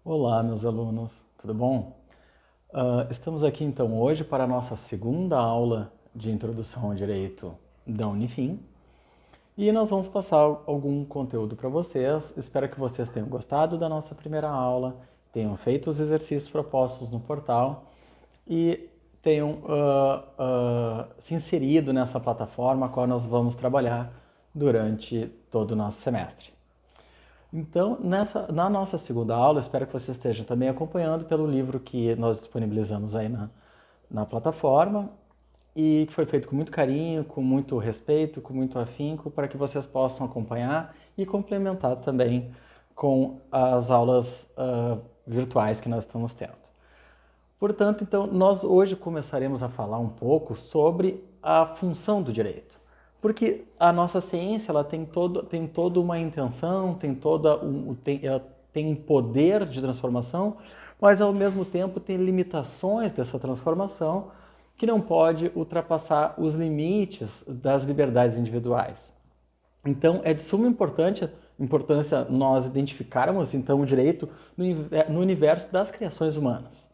Olá, meus alunos, tudo bom? Estamos aqui então hoje para a nossa segunda aula de Introdução ao Direito da Unifim e nós vamos passar algum conteúdo para vocês. Espero que vocês tenham gostado da nossa primeira aula, tenham feito os exercícios propostos no portal e tenham se inserido nessa plataforma a qual nós vamos trabalhar durante todo o nosso semestre. Então, na nossa segunda aula, espero que vocês estejam também acompanhando pelo livro que nós disponibilizamos aí na plataforma e que foi feito com muito carinho, com muito respeito, com muito afinco, para que vocês possam acompanhar e complementar também com as aulas virtuais que nós estamos tendo. Portanto, então, nós hoje começaremos a falar um pouco sobre a função do direito. Porque a nossa ciência ela tem toda uma intenção, ela tem um poder de transformação, mas ao mesmo tempo tem limitações dessa transformação que não pode ultrapassar os limites das liberdades individuais. Então, é de suma importância nós identificarmos então o direito no universo das criações humanas,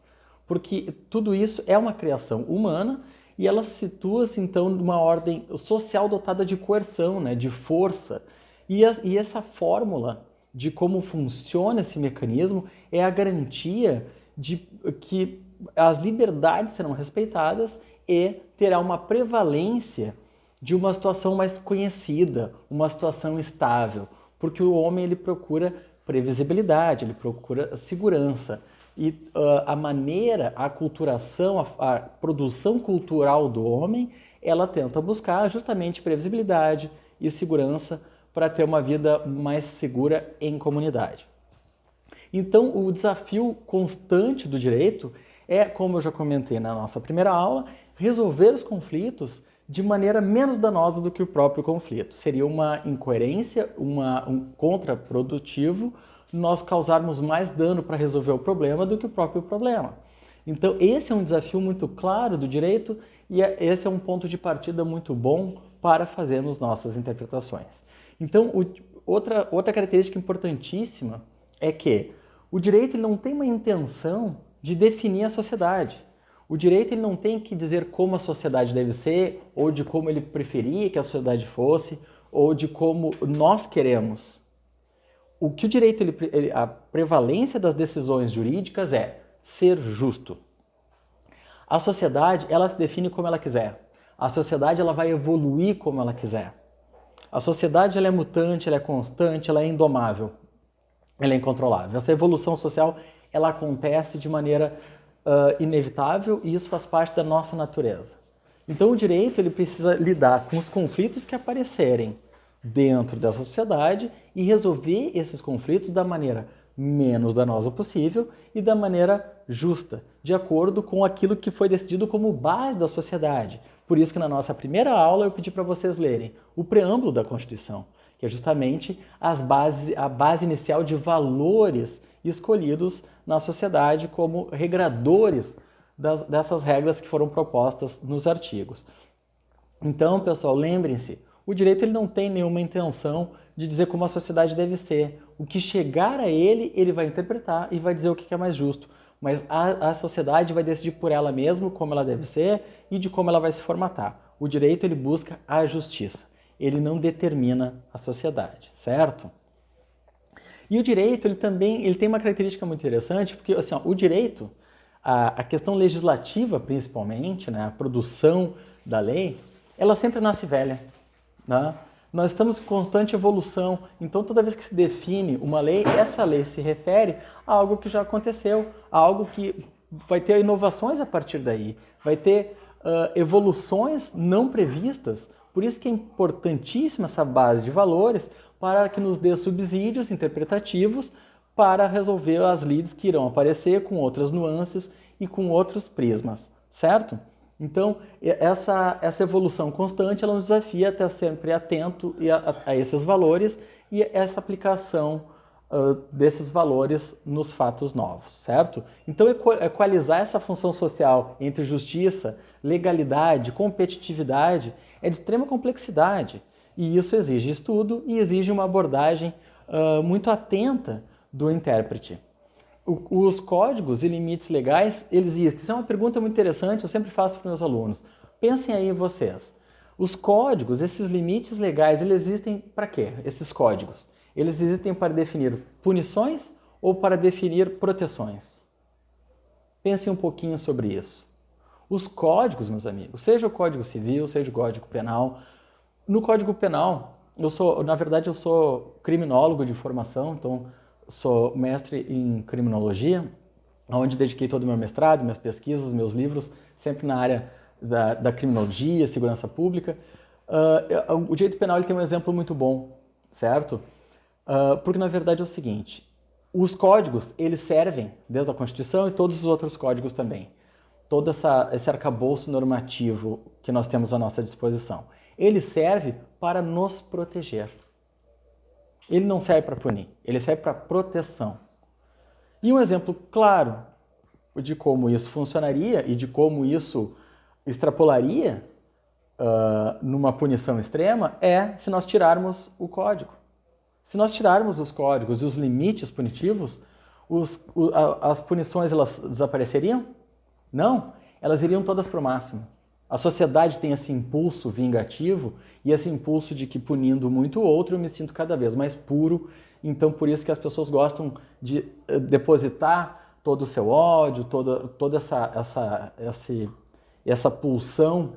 porque tudo isso é uma criação humana e ela situa-se, então, numa ordem social dotada de coerção, né, de força. E essa fórmula de como funciona esse mecanismo é a garantia de que as liberdades serão respeitadas e terá uma prevalência de uma situação mais conhecida, uma situação estável, porque o homem ele procura previsibilidade, ele procura segurança. E a maneira, a aculturação, a produção cultural do homem, ela tenta buscar justamente previsibilidade e segurança para ter uma vida mais segura em comunidade. Então, o desafio constante do direito é, como eu já comentei na nossa primeira aula, resolver os conflitos de maneira menos danosa do que o próprio conflito. Seria uma incoerência, um contraprodutivo nós causarmos mais dano para resolver o problema do que o próprio problema. Então, esse é um desafio muito claro do direito e esse é um ponto de partida muito bom para fazermos nossas interpretações. Então, outra característica importantíssima é que o direito ele não tem uma intenção de definir a sociedade. O direito ele não tem que dizer como a sociedade deve ser, ou de como ele preferia que a sociedade fosse, ou de como nós queremos. O que o direito, a prevalência das decisões jurídicas é ser justo. A sociedade, ela se define como ela quiser. A sociedade, ela vai evoluir como ela quiser. A sociedade, ela é mutante, ela é constante, ela é indomável, ela é incontrolável. Essa evolução social, ela acontece de maneira inevitável e isso faz parte da nossa natureza. Então, o direito, ele precisa lidar com os conflitos que aparecerem dentro dessa sociedade e resolver esses conflitos da maneira menos danosa possível e da maneira justa, de acordo com aquilo que foi decidido como base da sociedade. Por isso que na nossa primeira aula eu pedi para vocês lerem o preâmbulo da Constituição, que é justamente a base inicial de valores escolhidos na sociedade como regradores dessas regras que foram propostas nos artigos. Então, pessoal, lembrem-se, o direito ele não tem nenhuma intenção de dizer como a sociedade deve ser. O que chegar a ele, ele vai interpretar e vai dizer o que é mais justo. Mas a sociedade vai decidir por ela mesma como ela deve ser e de como ela vai se formatar. O direito ele busca a justiça. Ele não determina a sociedade, certo? E o direito ele tem uma característica muito interessante, porque assim, ó, o direito, a questão legislativa principalmente, né, a produção da lei, ela sempre nasce velha. Né? Nós estamos em constante evolução, então toda vez que se define uma lei, essa lei se refere a algo que já aconteceu, a algo que vai ter inovações a partir daí, vai ter evoluções não previstas, por isso que é importantíssima essa base de valores para que nos dê subsídios interpretativos para resolver as lides que irão aparecer com outras nuances e com outros prismas, certo? Então, essa evolução constante, ela nos desafia a estar sempre atento a esses valores e essa aplicação desses valores nos fatos novos, certo? Então, equalizar essa função social entre justiça, legalidade, competitividade é de extrema complexidade e isso exige estudo e exige uma abordagem muito atenta do intérprete. Os códigos e limites legais, eles existem. Isso é uma pergunta muito interessante, eu sempre faço para os meus alunos. Pensem aí vocês. Os códigos, esses limites legais, eles existem para quê? Esses códigos. Eles existem para definir punições ou para definir proteções? Pensem um pouquinho sobre isso. Os códigos, meus amigos, seja o Código Civil, seja o Código Penal. No Código Penal, na verdade, eu sou criminólogo de formação, então sou mestre em criminologia, onde dediquei todo o meu mestrado, minhas pesquisas, meus livros, sempre na área da criminologia, segurança pública. O direito penal ele tem um exemplo muito bom, certo? Porque na verdade é o seguinte, os códigos eles servem desde a Constituição e todos os outros códigos também. Todo esse arcabouço normativo que nós temos à nossa disposição. Ele serve para nos proteger. Ele não serve para punir, ele serve para proteção. E um exemplo claro de como isso funcionaria e de como isso extrapolaria numa punição extrema é se nós tirarmos o código. Se nós tirarmos os códigos e os limites punitivos, as punições elas desapareceriam? Não, elas iriam todas para o máximo. A sociedade tem esse impulso vingativo e esse impulso de que punindo muito o outro eu me sinto cada vez mais puro. Então por isso que as pessoas gostam de depositar todo o seu ódio, toda essa pulsão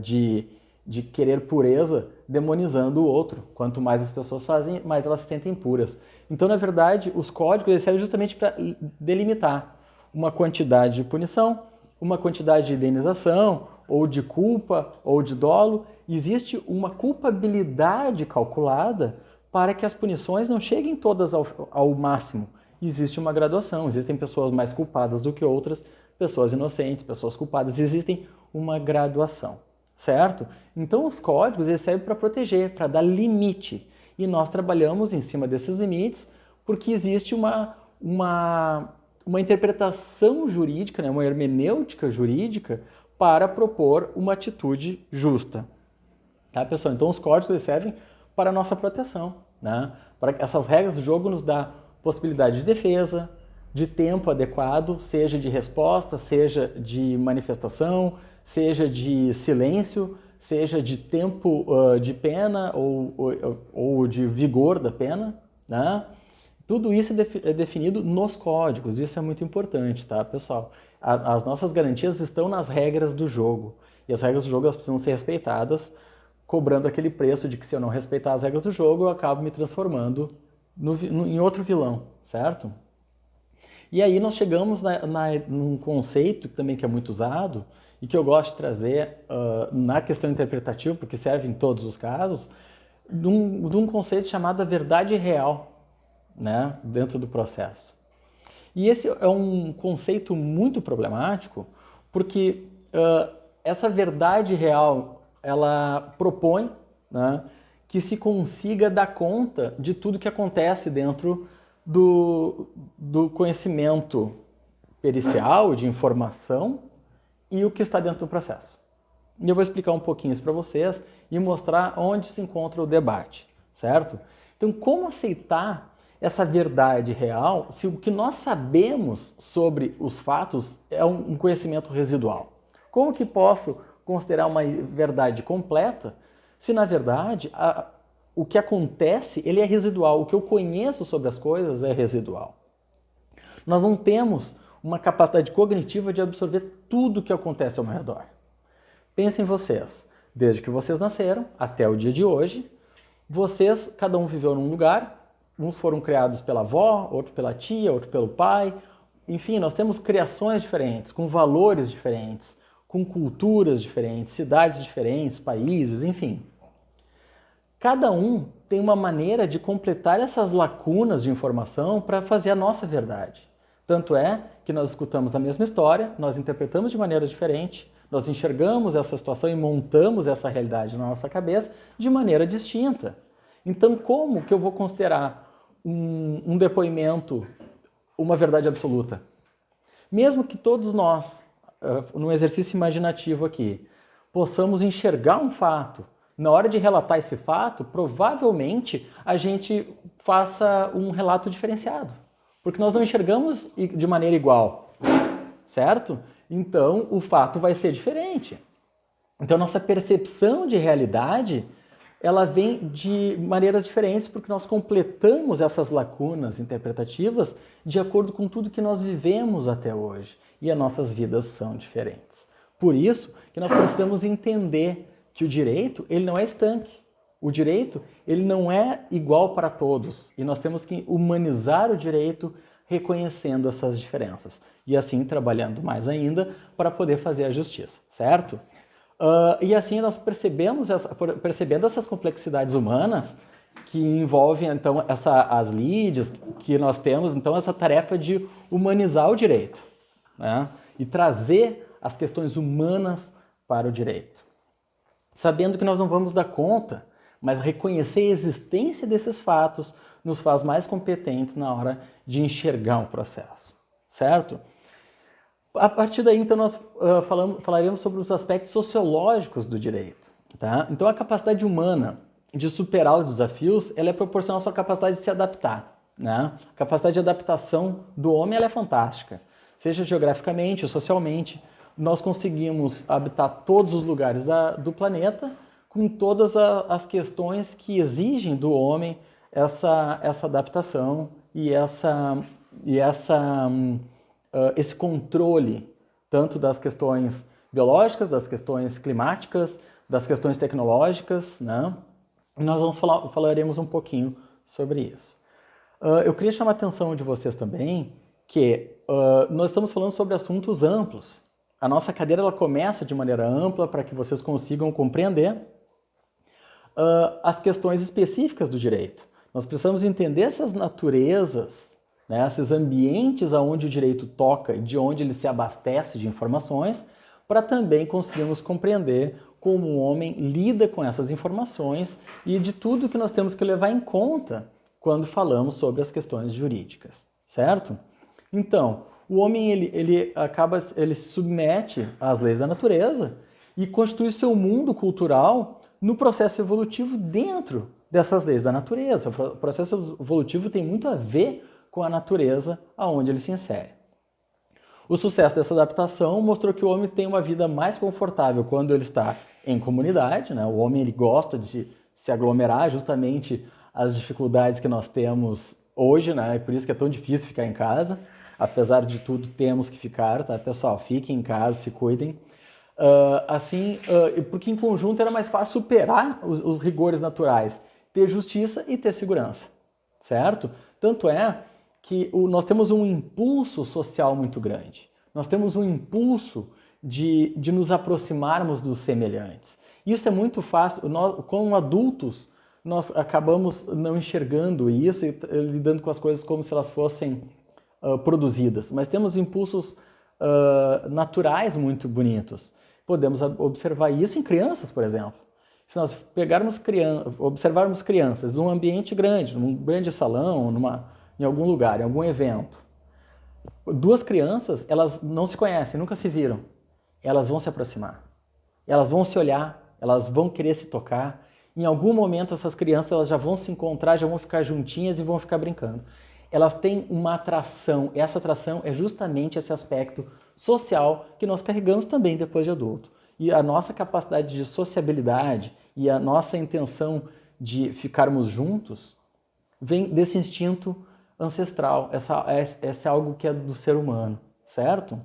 de querer pureza demonizando o outro. Quanto mais as pessoas fazem, mais elas se sentem puras. Então, na verdade, os códigos eles servem justamente para delimitar uma quantidade de punição, uma quantidade de indenização, ou de culpa, ou de dolo. Existe uma culpabilidade calculada para que as punições não cheguem todas ao máximo. Existe uma graduação, existem pessoas mais culpadas do que outras, pessoas inocentes, pessoas culpadas, existem uma graduação, certo? Então os códigos eles servem para proteger, para dar limite. E nós trabalhamos em cima desses limites porque existe uma interpretação jurídica, né, uma hermenêutica jurídica para propor uma atitude justa. Tá, pessoal? Então os códigos eles servem para a nossa proteção, né? Para essas regras do jogo nos dá possibilidade de defesa, de tempo adequado, seja de resposta, seja de manifestação, seja de silêncio, seja de tempo de pena ou de vigor da pena, né? Tudo isso é definido nos códigos, isso é muito importante, tá, pessoal? As nossas garantias estão nas regras do jogo, e as regras do jogo elas precisam ser respeitadas, cobrando aquele preço de que se eu não respeitar as regras do jogo, eu acabo me transformando em outro vilão, certo? E aí nós chegamos num conceito também que é muito usado, e que eu gosto de trazer na questão interpretativa, porque serve em todos os casos, de um conceito chamado a verdade real, né, dentro do processo. E esse é um conceito muito problemático, porque essa verdade real, ela propõe, né, que se consiga dar conta de tudo que acontece dentro do conhecimento pericial, de informação, e o que está dentro do processo. E eu vou explicar um pouquinho isso para vocês e mostrar onde se encontra o debate, certo? Então, como aceitar essa verdade real se o que nós sabemos sobre os fatos é um conhecimento residual? Como que posso considerar uma verdade completa se, na verdade, o que acontece ele é residual, o que eu conheço sobre as coisas é residual? Nós não temos uma capacidade cognitiva de absorver tudo o que acontece ao meu redor. Pensem vocês, desde que vocês nasceram até o dia de hoje, vocês, cada um viveu num lugar, uns foram criados pela avó, outro pela tia, outro pelo pai, enfim, nós temos criações diferentes, com valores diferentes, com culturas diferentes, cidades diferentes, países, enfim. Cada um tem uma maneira de completar essas lacunas de informação para fazer a nossa verdade. Tanto é que nós escutamos a mesma história, nós interpretamos de maneira diferente, nós enxergamos essa situação e montamos essa realidade na nossa cabeça de maneira distinta. Então, como que eu vou considerar um depoimento uma verdade absoluta? Mesmo que todos nós, num exercício imaginativo aqui, possamos enxergar um fato, na hora de relatar esse fato, provavelmente a gente faça um relato diferenciado. porque nós não enxergamos de maneira igual, certo? Então, o fato vai ser diferente. Então, nossa percepção de realidade, ela vem de maneiras diferentes, porque nós completamos essas lacunas interpretativas de acordo com tudo que nós vivemos até hoje. E as nossas vidas são diferentes. Por isso que nós precisamos entender que o direito, ele não é estanque. O direito, ele não é igual para todos. E nós temos que humanizar o direito reconhecendo essas diferenças. E assim trabalhando mais ainda para poder fazer a justiça, certo? E assim nós percebendo essas complexidades humanas que envolvem então as lides que nós temos, então essa tarefa de humanizar o direito, né? E trazer as questões humanas para o direito. Sabendo que nós não vamos dar conta, mas reconhecer a existência desses fatos nos faz mais competentes na hora de enxergar um processo, certo? A partir daí, então, nós falaremos sobre os aspectos sociológicos do direito. Tá? Então, a capacidade humana de superar os desafios, ela é proporcional à sua capacidade de se adaptar. Né? A capacidade de adaptação do homem ela é fantástica. Seja geograficamente ou socialmente, nós conseguimos habitar todos os lugares do planeta com todas as questões que exigem do homem essa adaptação e esse controle, tanto das questões biológicas, das questões climáticas, das questões tecnológicas, né? E nós falaremos um pouquinho sobre isso. Eu queria chamar a atenção de vocês também que nós estamos falando sobre assuntos amplos. A nossa cadeira ela começa de maneira ampla para que vocês consigam compreender as questões específicas do direito. Nós precisamos entender essas naturezas, né, esses ambientes onde o direito toca e de onde ele se abastece de informações, para também conseguirmos compreender como o homem lida com essas informações e de tudo que nós temos que levar em conta quando falamos sobre as questões jurídicas, certo? Então, o homem ele se submete às leis da natureza e constitui seu mundo cultural no processo evolutivo dentro dessas leis da natureza. O processo evolutivo tem muito a ver com a natureza aonde ele se insere. O sucesso dessa adaptação mostrou que o homem tem uma vida mais confortável quando ele está em comunidade, né? O homem ele gosta de se aglomerar, justamente as dificuldades que nós temos hoje, né? E por isso que é tão difícil ficar em casa. Apesar de tudo, temos que ficar, tá, pessoal? Fiquem em casa, se cuidem. Porque em conjunto era mais fácil superar os rigores naturais, ter justiça e ter segurança, certo? Tanto é que nós temos um impulso social muito grande. Nós temos um impulso de nos aproximarmos dos semelhantes. Isso é muito fácil. Nós, como adultos, nós acabamos não enxergando isso e lidando com as coisas como se elas fossem produzidas. Mas temos impulsos naturais muito bonitos. Podemos observar isso em crianças, por exemplo. Se nós observarmos crianças num ambiente grande, num grande salão, em algum lugar, em algum evento, duas crianças, elas não se conhecem, nunca se viram. Elas vão se aproximar. Elas vão se olhar, elas vão querer se tocar. Em algum momento, essas crianças elas já vão se encontrar, já vão ficar juntinhas e vão ficar brincando. Elas têm uma atração. Essa atração é justamente esse aspecto social que nós carregamos também depois de adulto. E a nossa capacidade de sociabilidade e a nossa intenção de ficarmos juntos vem desse instinto ancestral. Essa é algo que é do ser humano, certo?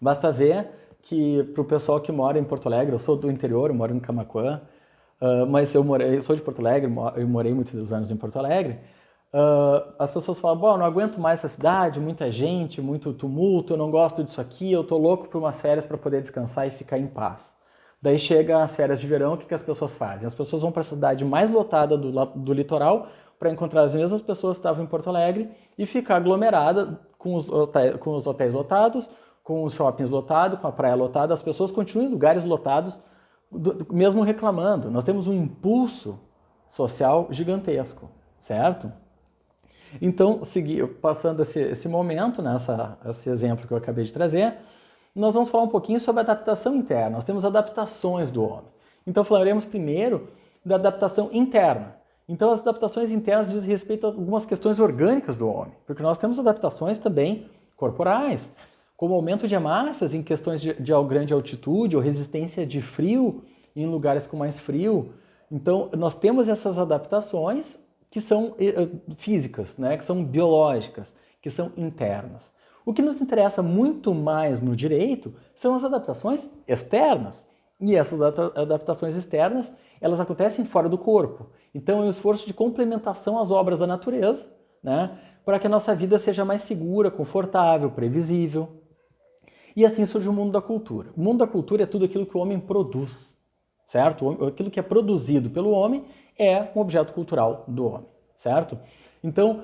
Basta ver que para o pessoal que mora em Porto Alegre, eu sou do interior, eu moro em Camaquã, mas eu sou de Porto Alegre, eu morei muitos anos em Porto Alegre. As pessoas falam, bom, eu não aguento mais essa cidade, muita gente, muito tumulto, eu não gosto disso aqui, eu tô louco por umas férias para poder descansar e ficar em paz. Daí chega as férias de verão, o que as pessoas fazem? As pessoas vão para a cidade mais lotada do litoral para encontrar as mesmas pessoas que estavam em Porto Alegre e ficar aglomerada com os hotéis lotados, com os shoppings lotados, com a praia lotada, as pessoas continuam em lugares lotados, mesmo reclamando. Nós temos um impulso social gigantesco, certo? Então, passando esse momento, né, esse exemplo que eu acabei de trazer, nós vamos falar um pouquinho sobre a adaptação interna. Nós temos adaptações do homem. Então, falaremos primeiro da adaptação interna, Então as adaptações internas dizem respeito a algumas questões orgânicas do homem, porque nós temos adaptações também corporais, como aumento de hemácias em questões de grande altitude ou resistência de frio em lugares com mais frio. Então nós temos essas adaptações que são físicas, né, que são biológicas, que são internas. O que nos interessa muito mais no direito são as adaptações externas. E essas adaptações externas, elas acontecem fora do corpo. Então é um esforço de complementação às obras da natureza, né, para que a nossa vida seja mais segura, confortável, previsível. E assim surge o mundo da cultura. O mundo da cultura é tudo aquilo que o homem produz, certo? Aquilo que é produzido pelo homem é um objeto cultural do homem, certo? Então,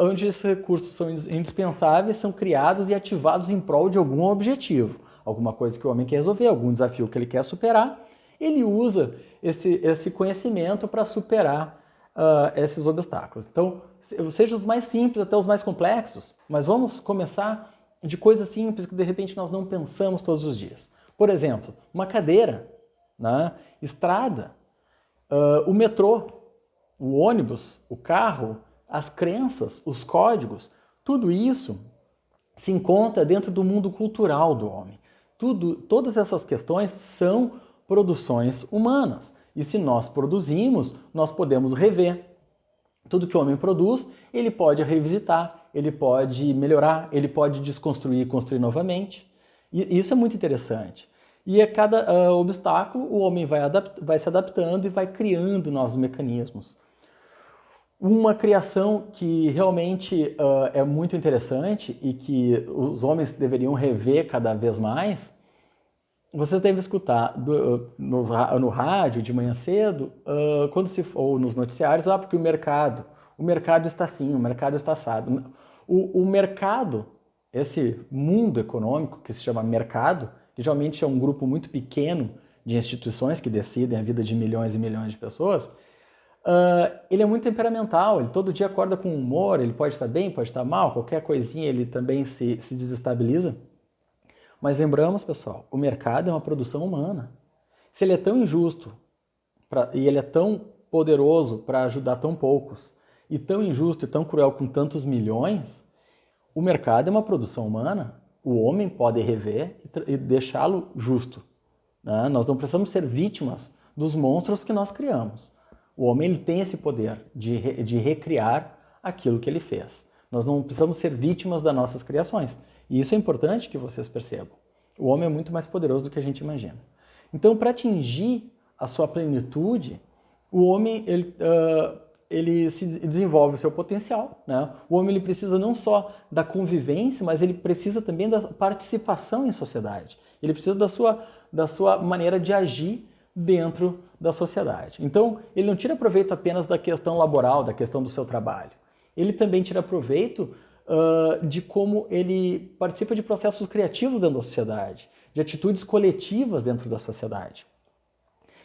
onde esses recursos são indispensáveis, são criados e ativados em prol de algum objetivo, alguma coisa que o homem quer resolver, algum desafio que ele quer superar, ele usa esse conhecimento para superar esses obstáculos. Então, seja os mais simples até os mais complexos, mas vamos começar de coisas simples que de repente nós não pensamos todos os dias. Por exemplo, uma cadeira, né? Estrada, o metrô, o ônibus, o carro, as crenças, os códigos, tudo isso se encontra dentro do mundo cultural do homem. Todas essas questões são produções humanas. E se nós produzimos, nós podemos rever. Tudo que o homem produz, ele pode revisitar, ele pode melhorar, ele pode desconstruir e construir novamente. E isso é muito interessante. E a cada obstáculo, o homem vai se adaptando e vai criando novos mecanismos. Uma criação que realmente é muito interessante e que os homens deveriam rever cada vez mais, vocês devem escutar no rádio de manhã cedo, ou nos noticiários, porque o mercado está assim, o mercado está assado. O mercado, esse mundo econômico que se chama mercado, que geralmente é um grupo muito pequeno de instituições que decidem a vida de milhões e milhões de pessoas, ele é muito temperamental, ele todo dia acorda com humor, ele pode estar bem, pode estar mal, qualquer coisinha ele também se desestabiliza. Mas lembramos, pessoal, o mercado é uma produção humana. Se ele é tão injusto e ele é tão poderoso para ajudar tão poucos, e tão injusto e tão cruel com tantos milhões, o mercado é uma produção humana, o homem pode rever e deixá-lo justo, né? Nós não precisamos ser vítimas dos monstros que nós criamos. O homem ele tem esse poder de recriar aquilo que ele fez. Nós não precisamos ser vítimas das nossas criações. E isso é importante que vocês percebam. O homem é muito mais poderoso do que a gente imagina. Então, para atingir a sua plenitude, o homem ele se desenvolve o seu potencial, né? O homem ele precisa não só da convivência, mas ele precisa também da participação em sociedade. Ele precisa da sua maneira de agir dentro da sociedade. Então, ele não tira proveito apenas da questão laboral, da questão do seu trabalho. Ele também tira proveito de como ele participa de processos criativos dentro da sociedade, de atitudes coletivas dentro da sociedade.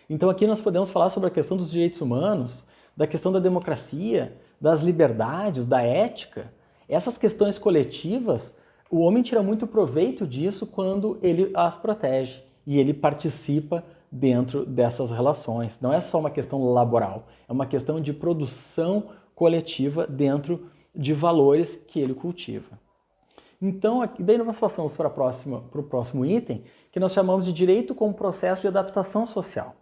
Então aqui nós podemos falar sobre a questão dos direitos humanos, da questão da democracia, das liberdades, da ética. Essas questões coletivas, o homem tira muito proveito disso quando ele as protege e ele participa dentro dessas relações. Não é só uma questão laboral, é uma questão de produção coletiva dentro de valores que ele cultiva. Então, daí nós passamos para o próximo item, que nós chamamos de direito como processo de adaptação social.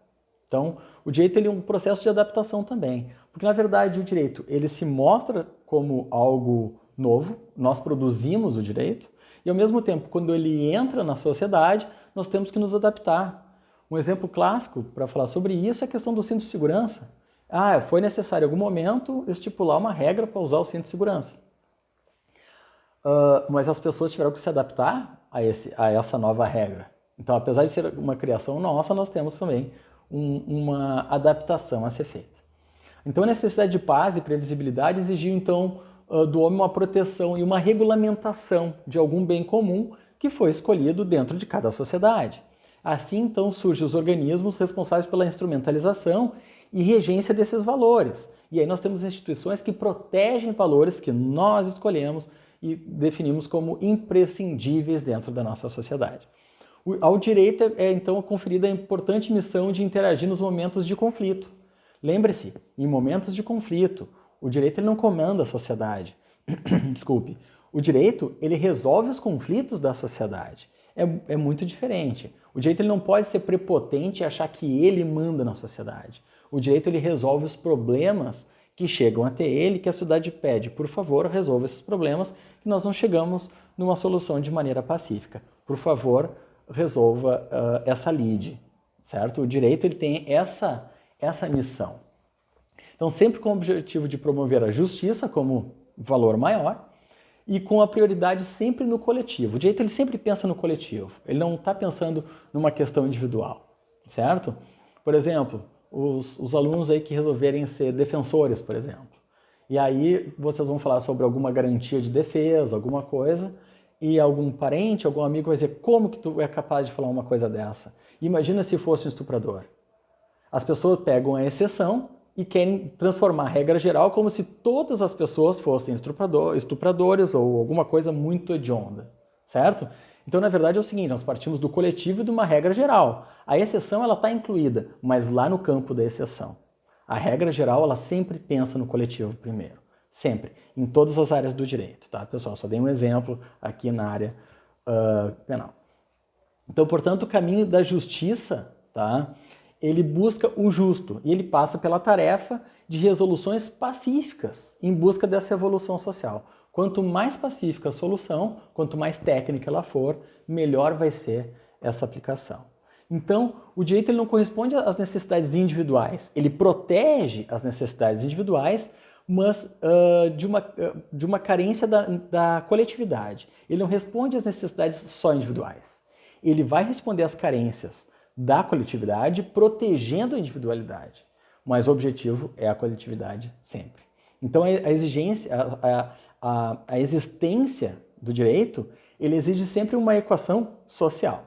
Então, o direito ele é um processo de adaptação também, porque na verdade o direito ele se mostra como algo novo, nós produzimos o direito, e ao mesmo tempo, quando ele entra na sociedade, nós temos que nos adaptar. Um exemplo clássico para falar sobre isso é a questão do cinto de segurança. Foi necessário em algum momento estipular uma regra para usar o cinto de segurança. Mas as pessoas tiveram que se adaptar a essa nova regra. Então, apesar de ser uma criação nossa, nós temos também uma adaptação a ser feita. Então, a necessidade de paz e previsibilidade exigiu, então, do homem uma proteção e uma regulamentação de algum bem comum que foi escolhido dentro de cada sociedade. Assim, então, surgem os organismos responsáveis pela instrumentalização e regência desses valores. E aí nós temos instituições que protegem valores que nós escolhemos e definimos como imprescindíveis dentro da nossa sociedade. Ao direito é então conferida a importante missão de interagir nos momentos de conflito. Lembre-se, em momentos de conflito, o direito ele não comanda a sociedade. Desculpe. O direito ele resolve os conflitos da sociedade. É muito diferente. O direito ele não pode ser prepotente e achar que ele manda na sociedade. O direito ele resolve os problemas que chegam até ele, que a sociedade pede, por favor, resolva esses problemas, que nós não chegamos numa solução de maneira pacífica. Por favor, resolva essa lide, certo? O direito ele tem essa missão. Então, sempre com o objetivo de promover a justiça como valor maior e com a prioridade sempre no coletivo. O direito ele sempre pensa no coletivo, ele não está pensando numa questão individual, certo? Por exemplo, os alunos aí que resolverem ser defensores, por exemplo. E aí vocês vão falar sobre alguma garantia de defesa, alguma coisa, e algum parente, algum amigo vai dizer, como que tu é capaz de falar uma coisa dessa? Imagina se fosse um estuprador. As pessoas pegam a exceção e querem transformar a regra geral como se todas as pessoas fossem estupradores ou alguma coisa muito hedionda, certo? Então, na verdade, é o seguinte, nós partimos do coletivo e de uma regra geral. A exceção ela está incluída, mas lá no campo da exceção. A regra geral ela sempre pensa no coletivo primeiro, sempre, em todas as áreas do direito, tá, pessoal? Só dei um exemplo aqui na área penal. Então, portanto, o caminho da justiça, tá? Ele busca o justo e ele passa pela tarefa de resoluções pacíficas em busca dessa evolução social. Quanto mais pacífica a solução, quanto mais técnica ela for, melhor vai ser essa aplicação. Então, o direito ele não corresponde às necessidades individuais, ele protege as necessidades individuais, mas de uma carência da coletividade. Ele não responde às necessidades só individuais. Ele vai responder às carências da coletividade, protegendo a individualidade. Mas o objetivo é a coletividade sempre. Então, a exigência, a existência do direito, ele exige sempre uma equação social,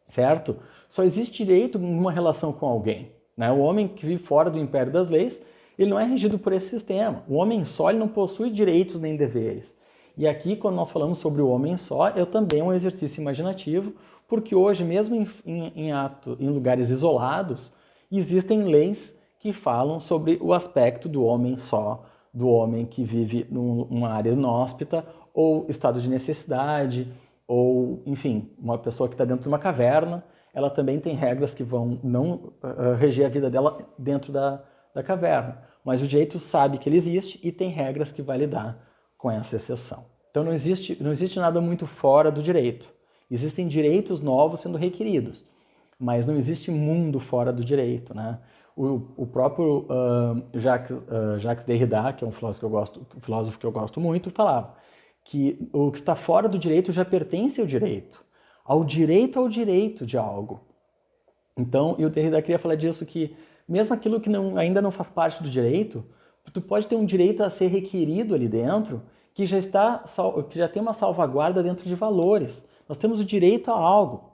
certo? Só existe direito numa relação com alguém, né? O homem que vive fora do império das leis, ele não é regido por esse sistema. O homem só ele não possui direitos nem deveres. E aqui, quando nós falamos sobre o homem só, é também um exercício imaginativo, porque hoje, mesmo em lugares isolados, existem leis que falam sobre o aspecto do homem só, do homem que vive numa área inóspita, ou estado de necessidade, ou, enfim, uma pessoa que está dentro de uma caverna, ela também tem regras que vão não reger a vida dela dentro da caverna. Mas o direito sabe que ele existe e tem regras que vai lidar com essa exceção. Então não existe nada muito fora do direito. Existem direitos novos sendo requeridos, mas não existe mundo fora do direito, né? O próprio Jacques Derrida, que é um filósofo que eu gosto muito, falava que o que está fora do direito já pertence ao direito de algo. Então, e o Derrida queria falar disso, que mesmo aquilo que ainda não faz parte do direito, tu pode ter um direito a ser requerido ali dentro, que já tem uma salvaguarda dentro de valores. Nós temos o direito a algo,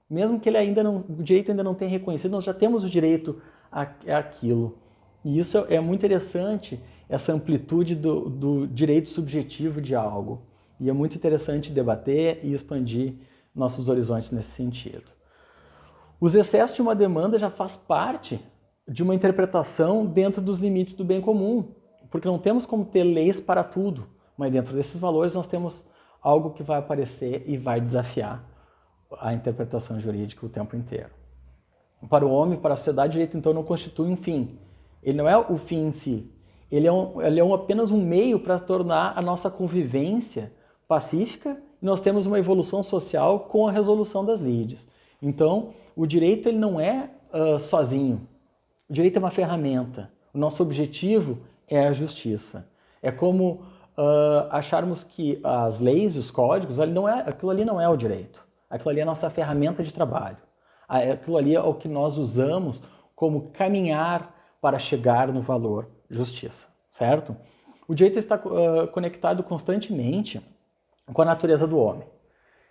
mesmo que o direito ainda não tenha reconhecido, nós já temos o direito àquilo. E isso é muito interessante, essa amplitude do direito subjetivo de algo. E é muito interessante debater e expandir nossos horizontes nesse sentido. Os excessos de uma demanda já faz parte de uma interpretação dentro dos limites do bem comum, porque não temos como ter leis para tudo, mas dentro desses valores nós temos algo que vai aparecer e vai desafiar a interpretação jurídica o tempo inteiro. Para o homem, para a sociedade, o direito então não constitui um fim. Ele não é o fim em si. Ele é apenas um meio para tornar a nossa convivência pacífica e nós temos uma evolução social com a resolução das lides. Então, o direito ele não é sozinho. O direito é uma ferramenta. O nosso objetivo é a justiça. É como acharmos que as leis, os códigos, aquilo ali não é o direito. Aquilo ali é a nossa ferramenta de trabalho. Aquilo ali é o que nós usamos como caminhar para chegar no valor justiça, certo? O direito está conectado constantemente com a natureza do homem.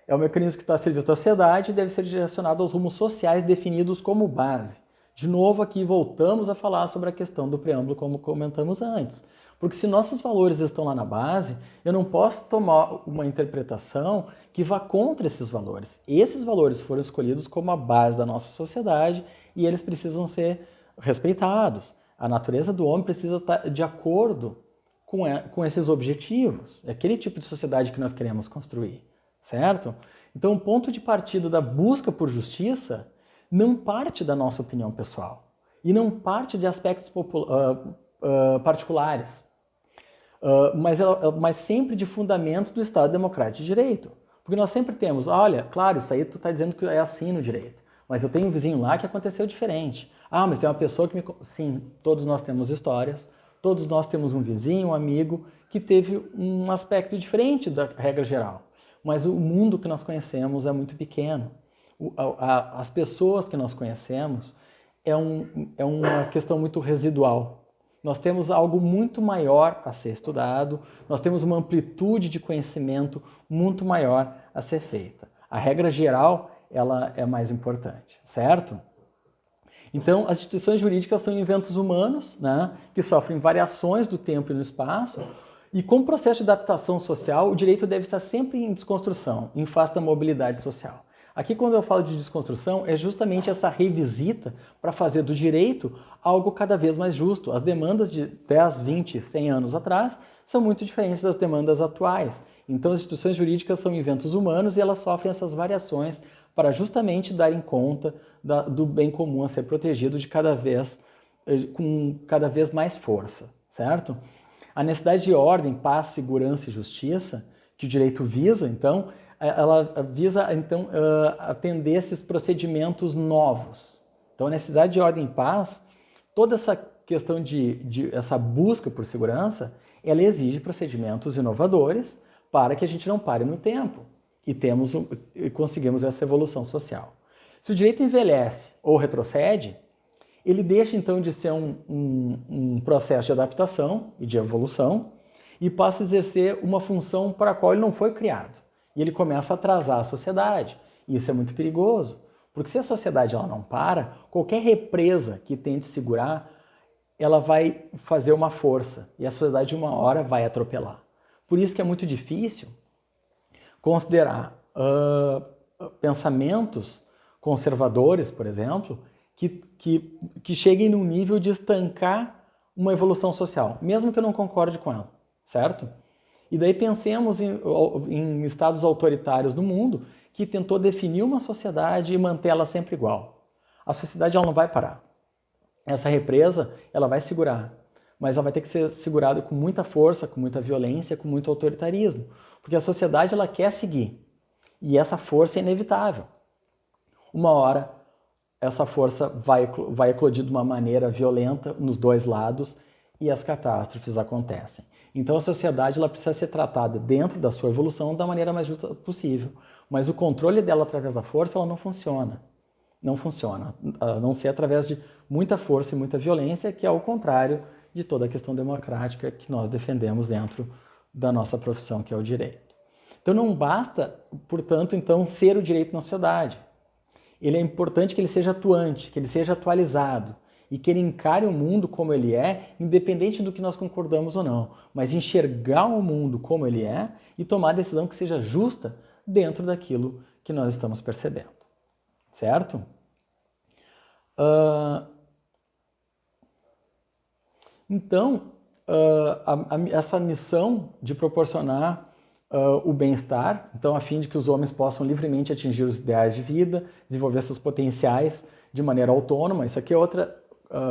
É um mecanismo que está a serviço da sociedade e deve ser direcionado aos rumos sociais definidos como base. De novo, aqui voltamos a falar sobre a questão do preâmbulo, como comentamos antes. Porque se nossos valores estão lá na base, eu não posso tomar uma interpretação que vá contra esses valores. Esses valores foram escolhidos como a base da nossa sociedade e eles precisam ser respeitados. A natureza do homem precisa estar de acordo com esses objetivos. É aquele tipo de sociedade que nós queremos construir, certo? Então, o ponto de partida da busca por justiça não parte da nossa opinião pessoal e não parte de aspectos particulares, mas sempre de fundamentos do Estado Democrático de Direito. Porque nós sempre temos, olha, claro, isso aí tu está dizendo que é assim no direito, mas eu tenho um vizinho lá que aconteceu diferente. Ah, mas tem uma pessoa que me... Sim, todos nós temos histórias, todos nós temos um vizinho, um amigo, que teve um aspecto diferente da regra geral. Mas o mundo que nós conhecemos é muito pequeno. As pessoas que nós conhecemos é uma questão muito residual. Nós temos algo muito maior a ser estudado, nós temos uma amplitude de conhecimento muito maior a ser feita. A regra geral, ela é mais importante, certo? Então, as instituições jurídicas são inventos humanos, né, que sofrem variações do tempo e no espaço, e com o processo de adaptação social, o direito deve estar sempre em desconstrução, em face da mobilidade social. Aqui, quando eu falo de desconstrução, é justamente essa revisita para fazer do direito algo cada vez mais justo. As demandas de 10, 20, 100 anos atrás são muito diferentes das demandas atuais. Então, as instituições jurídicas são inventos humanos e elas sofrem essas variações para justamente darem conta do bem comum a ser protegido com cada vez mais força, certo? A necessidade de ordem, paz, segurança e justiça, que o direito visa, então, ela visa atender esses procedimentos novos. Então, a necessidade de ordem e paz, toda essa questão essa busca por segurança, ela exige procedimentos inovadores para que a gente não pare no tempo e conseguimos essa evolução social. Se o direito envelhece ou retrocede, ele deixa então de ser um processo de adaptação e de evolução e passa a exercer uma função para a qual ele não foi criado. E ele começa a atrasar a sociedade. E isso é muito perigoso, porque se a sociedade ela não para, qualquer represa que tente segurar, ela vai fazer uma força e a sociedade uma hora vai atropelar. Por isso que é muito difícil considerar pensamentos conservadores, por exemplo, que cheguem num nível de estancar uma evolução social, mesmo que eu não concorde com ela, certo? E daí pensemos em estados autoritários do mundo que tentou definir uma sociedade e mantê-la sempre igual. A sociedade ela não vai parar. Essa represa ela vai segurar, mas ela vai ter que ser segurada com muita força, com muita violência, com muito autoritarismo, porque a sociedade ela quer seguir e essa força é inevitável. Uma hora essa força vai eclodir de uma maneira violenta nos dois lados e as catástrofes acontecem. Então a sociedade ela precisa ser tratada dentro da sua evolução da maneira mais justa possível, mas o controle dela através da força ela não funciona. Não funciona, a não ser através de muita força e muita violência, que é o contrário de toda a questão democrática que nós defendemos dentro da nossa profissão, que é o direito. Então não basta, portanto, então, ser o direito na sociedade. Ele é importante que ele seja atuante, que ele seja atualizado e que ele encare o mundo como ele é, independente do que nós concordamos ou não, mas enxergar o mundo como ele é e tomar a decisão que seja justa dentro daquilo que nós estamos percebendo. Certo? Então, essa missão de proporcionar o bem-estar, então a fim de que os homens possam livremente atingir os ideais de vida, desenvolver seus potenciais de maneira autônoma, isso aqui é outra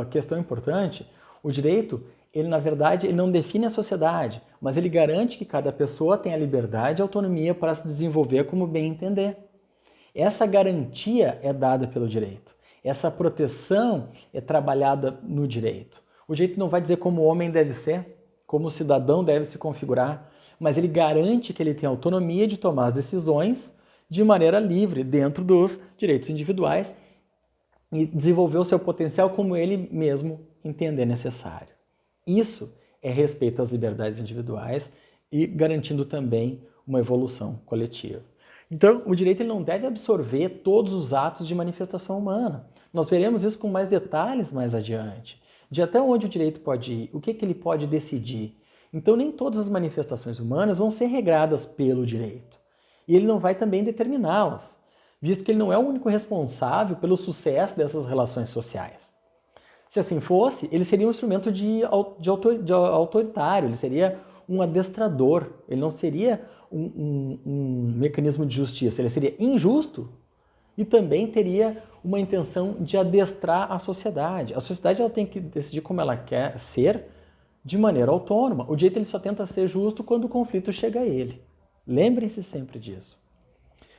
questão importante. O direito, ele na verdade, ele não define a sociedade, mas ele garante que cada pessoa tenha liberdade e autonomia para se desenvolver como bem entender. Essa garantia é dada pelo direito. Essa proteção é trabalhada no direito. O direito não vai dizer como o homem deve ser, como o cidadão deve se configurar, mas ele garante que ele tem autonomia de tomar as decisões de maneira livre, dentro dos direitos individuais, e desenvolver o seu potencial como ele mesmo entender necessário. Isso é respeito às liberdades individuais e garantindo também uma evolução coletiva. Então, o direito ele não deve absorver todos os atos de manifestação humana. Nós veremos isso com mais detalhes mais adiante, de até onde o direito pode ir, o que ele pode decidir. Então, nem todas as manifestações humanas vão ser regradas pelo direito. E ele não vai também determiná-las, visto que ele não é o único responsável pelo sucesso dessas relações sociais. Se assim fosse, ele seria um instrumento de autoritário, ele seria um adestrador, ele não seria um mecanismo de justiça, ele seria injusto e também teria uma intenção de adestrar a sociedade. A sociedade ela tem que decidir como ela quer ser de maneira autônoma. O direito ele só tenta ser justo quando o conflito chega a ele. Lembrem-se sempre disso.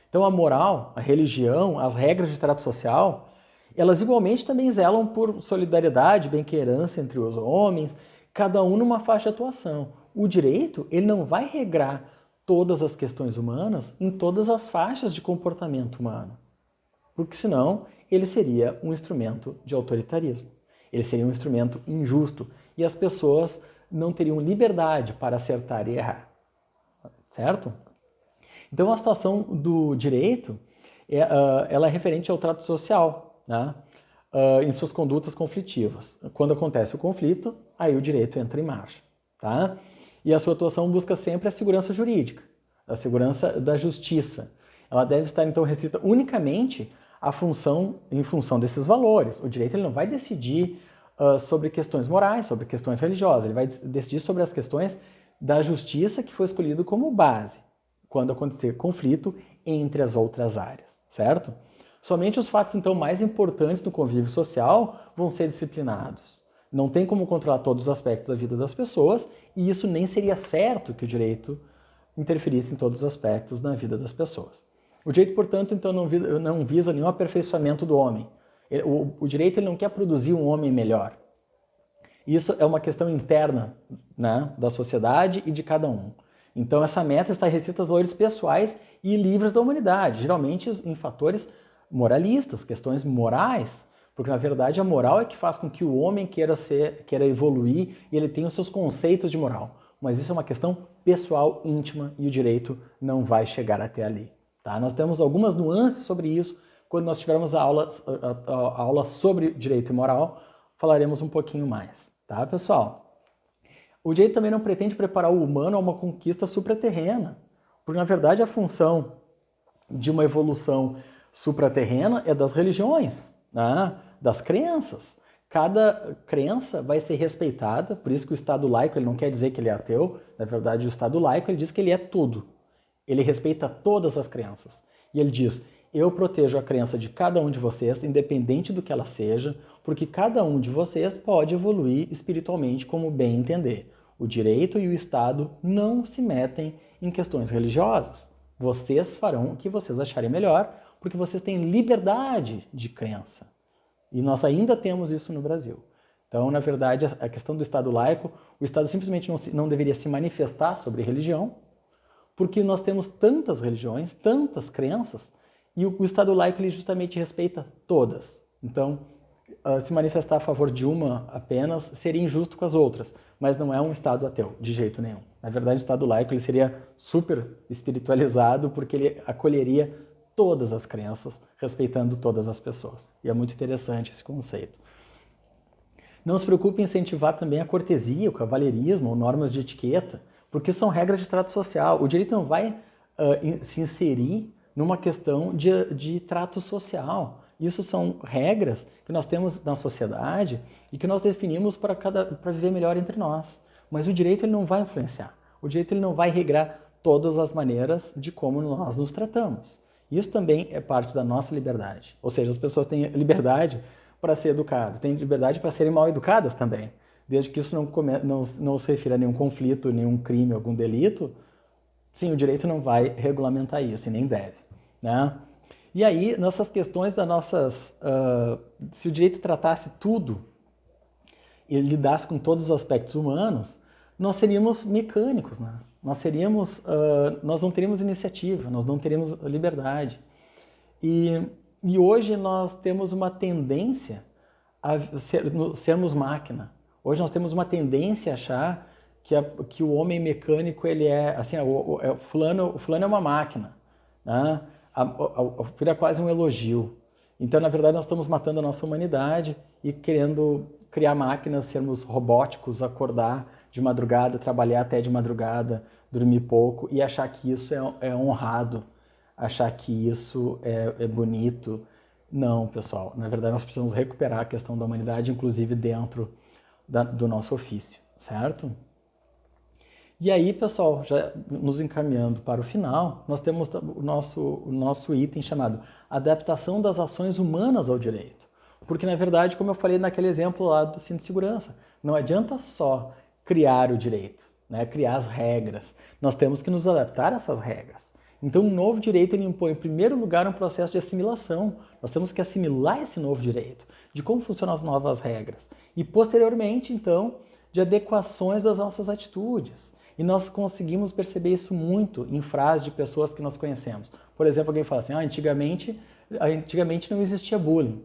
Então a moral, a religião, as regras de trato social, elas igualmente também zelam por solidariedade, bem-querança entre os homens, cada um numa faixa de atuação. O direito, ele não vai regrar todas as questões humanas em todas as faixas de comportamento humano, porque senão ele seria um instrumento de autoritarismo. Ele seria um instrumento injusto e as pessoas não teriam liberdade para acertar e errar, certo? Então a situação do direito, ela é referente ao trato social, né? Em suas condutas conflitivas. Quando acontece o conflito, aí o direito entra em marcha. Tá? E a sua atuação busca sempre a segurança jurídica, a segurança da justiça. Ela deve estar então restrita unicamente em função desses valores. O direito ele não vai decidir sobre questões morais, sobre questões religiosas, ele vai decidir sobre as questões da justiça que foi escolhido como base quando acontecer conflito entre as outras áreas, certo? Somente os fatos, então, mais importantes do convívio social vão ser disciplinados. Não tem como controlar todos os aspectos da vida das pessoas e isso nem seria certo que o direito interferisse em todos os aspectos da vida das pessoas. O direito, portanto, então, não visa nenhum aperfeiçoamento do homem. O direito ele não quer produzir um homem melhor. Isso é uma questão interna, né, da sociedade e de cada um. Então, essa meta está restrita aos valores pessoais e livres da humanidade, geralmente em fatores moralistas, questões morais, porque na verdade a moral é que faz com que o homem queira evoluir e ele tenha os seus conceitos de moral. Mas isso é uma questão pessoal, íntima, e o direito não vai chegar até ali. Tá? Nós temos algumas nuances sobre isso. Quando nós tivermos a aula sobre direito e moral, falaremos um pouquinho mais. Tá, pessoal? O direito também não pretende preparar o humano a uma conquista supraterrena, porque na verdade a função de uma evolução supraterrena é das religiões, né? Das crenças. Cada crença vai ser respeitada, por isso que o Estado laico ele não quer dizer que ele é ateu, na verdade o Estado laico ele diz que ele é tudo. Ele respeita todas as crenças. E ele diz, eu protejo a crença de cada um de vocês, independente do que ela seja, porque cada um de vocês pode evoluir espiritualmente como bem entender. O direito e o Estado não se metem em questões religiosas. Vocês farão o que vocês acharem melhor, porque vocês têm liberdade de crença. E nós ainda temos isso no Brasil. Então, na verdade, a questão do Estado laico, o Estado simplesmente não deveria se manifestar sobre religião, porque nós temos tantas religiões, tantas crenças, e o Estado laico ele justamente respeita todas. Então, se manifestar a favor de uma apenas seria injusto com as outras, mas não é um Estado ateu, de jeito nenhum. Na verdade, o Estado laico ele seria super espiritualizado porque ele acolheria todas as crenças, respeitando todas as pessoas. E é muito interessante esse conceito. Não se preocupe em incentivar também a cortesia, o cavalheirismo ou normas de etiqueta, porque são regras de trato social. O direito não vai se inserir numa questão de trato social. Isso são regras que nós temos na sociedade e que nós definimos para viver melhor entre nós. Mas o direito ele não vai influenciar. O direito ele não vai regrar todas as maneiras de como nós nos tratamos. Isso também é parte da nossa liberdade. Ou seja, as pessoas têm liberdade para ser educadas, têm liberdade para serem mal educadas também. Desde que isso não se refira a nenhum conflito, nenhum crime, algum delito, sim, o direito não vai regulamentar isso e nem deve. Né? E aí, nessas questões se o direito tratasse tudo e lidasse com todos os aspectos humanos, nós seríamos mecânicos, né? Nós não teríamos iniciativa, nós não teríamos liberdade. E hoje nós temos uma tendência a sermos máquina. Hoje nós temos uma tendência a achar que o homem mecânico ele é assim, o fulano é uma máquina, né? Vira quase um elogio. Então, na verdade, nós estamos matando a nossa humanidade e querendo criar máquinas, sermos robóticos, acordar de madrugada, trabalhar até de madrugada, dormir pouco e achar que isso é honrado, achar que isso é bonito. Não, pessoal. Na verdade, nós precisamos recuperar a questão da humanidade, inclusive dentro do nosso ofício, certo? E aí, pessoal, já nos encaminhando para o final, nós temos o nosso item chamado Adaptação das Ações Humanas ao Direito. Porque, na verdade, como eu falei naquele exemplo lá do cinto de segurança, não adianta só criar o direito, né? Criar as regras. Nós temos que nos adaptar a essas regras. Então, um novo direito ele impõe, em primeiro lugar, um processo de assimilação. Nós temos que assimilar esse novo direito, de como funcionam as novas regras. E, posteriormente, então, de adequações das nossas atitudes. E nós conseguimos perceber isso muito em frases de pessoas que nós conhecemos. Por exemplo, alguém fala assim, antigamente não existia bullying.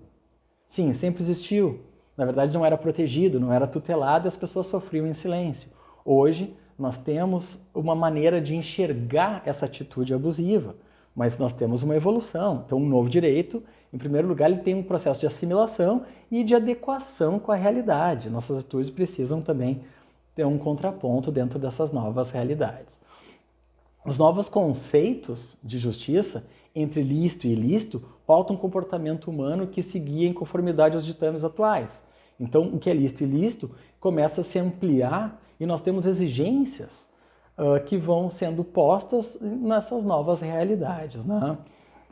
Sim, sempre existiu. Na verdade, não era protegido, não era tutelado e as pessoas sofriam em silêncio. Hoje, nós temos uma maneira de enxergar essa atitude abusiva, mas nós temos uma evolução. Então, um novo direito, em primeiro lugar, ele tem um processo de assimilação e de adequação com a realidade. Nossas atitudes precisam também ter um contraponto dentro dessas novas realidades. Os novos conceitos de justiça, entre lícito e ilícito, pautam um comportamento humano que se guia em conformidade aos ditames atuais. Então, o que é lícito e ilícito começa a se ampliar e nós temos exigências que vão sendo postas nessas novas realidades, né?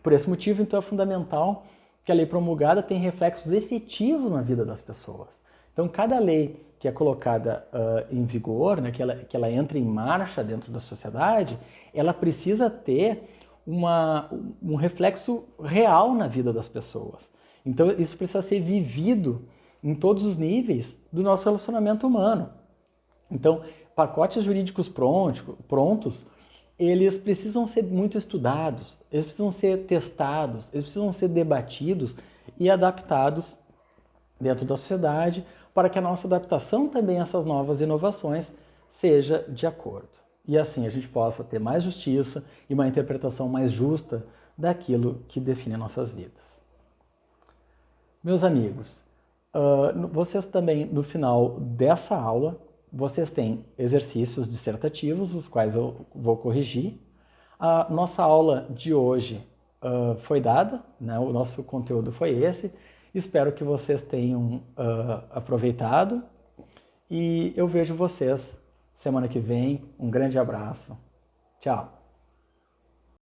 Por esse motivo, então, é fundamental que a lei promulgada tenha reflexos efetivos na vida das pessoas. Então, cada lei que é colocada em vigor, né, que ela entra em marcha dentro da sociedade, ela precisa ter um reflexo real na vida das pessoas. Então, isso precisa ser vivido em todos os níveis do nosso relacionamento humano. Então, pacotes jurídicos prontos, eles precisam ser muito estudados, eles precisam ser testados, eles precisam ser debatidos e adaptados dentro da sociedade para que a nossa adaptação também a essas novas inovações seja de acordo. E assim a gente possa ter mais justiça e uma interpretação mais justa daquilo que define nossas vidas. Meus amigos, vocês também, no final dessa aula, vocês têm exercícios dissertativos, os quais eu vou corrigir. A nossa aula de hoje foi dada, né? O nosso conteúdo foi esse. Espero que vocês tenham aproveitado e eu vejo vocês semana que vem. Um grande abraço. Tchau!